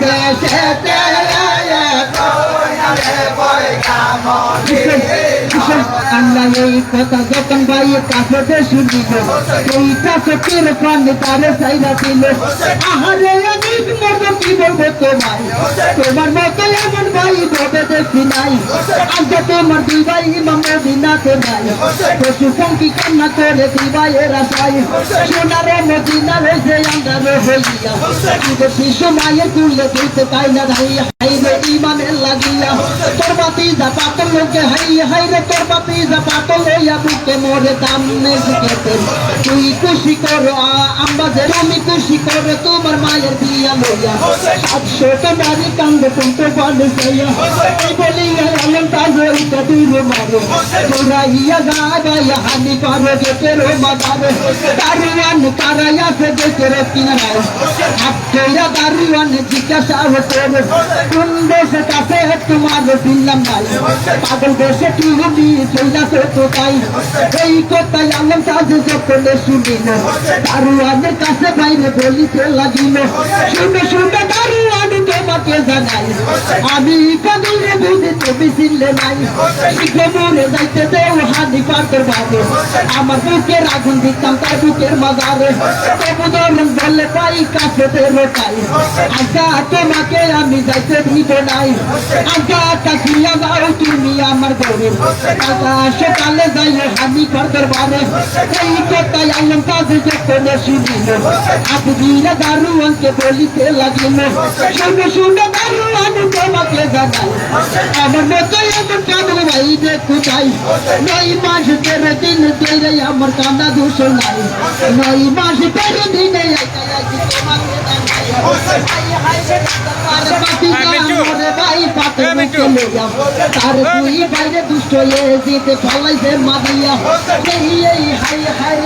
দেশেতে আল্লাহ এই কথা যখন ভাই কাছে শুনিল এই কাছে তের প্রাণে তারে চাইরা দিল আহারে আমি মরবো কি বলবো তোমার মতো এমন ভাই ভেবে দেখি নাই আজ তোমার দুই ভাই ইমাম মদিনাতে নাই পশু পঙ্খী কান্না করে দুই ভাইয়ের আশায় সোনার মদিনা হয়েছে আন্দারে হইয়া শিশু মায়ের তুললে তুলতে পাই না দাঁড়িয়ে হাইরে ইমানের লাগিয়া তোর বাতি যা পাতল লোকে হাইরে তোর বাতি যা পাতল হইয়া বুকে মরে দামনে শিখেতে তুই খুশি করো আম্বাজের আমি খুশি করে তোমার মায়ের বিয়া লইয়া 700 নারী কান্দে তুলতে পারে সাইয়া এই বলিয়া আলম তাজে উঠে দিল মারো তোরা ইয়া গায়া হানি পারো গেটের মাদারে দারুয়ান কারাইয়া সে গেটের কিনারায় আটকেয়া দারুয়ান জিজ্ঞাসা হতো কোন দেশে কাছে তোমার শুনলাম নাই পাগল দেশে তুমি চইলাছো তো তাই এই কথাই আলম তাজে যখন শুনিল দারুয়ানের কাছে বাইরে বলিতে লাগিল শুনে দারুয়ান তোমাকে জানাই আমি কাদিরে বুঝে তুমি চিনলে নাই শিখে মরে যাইতে দেও হানি পার্কের বাদে আমার বুকের আগুন দিতাম তার বুকের মাজারে তবু দরম বললে পাই কাছে তেরো পাই আজা তোমাকে আমি যাইতে দিব নাই আজা কাকিয়া যাও তুমি আমার গরিব আজা সকালে যাইলে হানি পার্কের বাদে এই কথাই আলম কাজে যখন শুনিল আবদিরা দারুয়ানকে বলিতে লাগিল শুনে দারুয়ান তোমাকে জানাই আমার মতো এমন কাঁদল ভাই দেখো তাই 9 মাস 13 দিন ধরে আমার কান্না দোষ নাই 9 মাস 13 দিনে তার দুই বাইরে দুষ্ট যেতে ফলাইছে মাদিয়া হাই হাই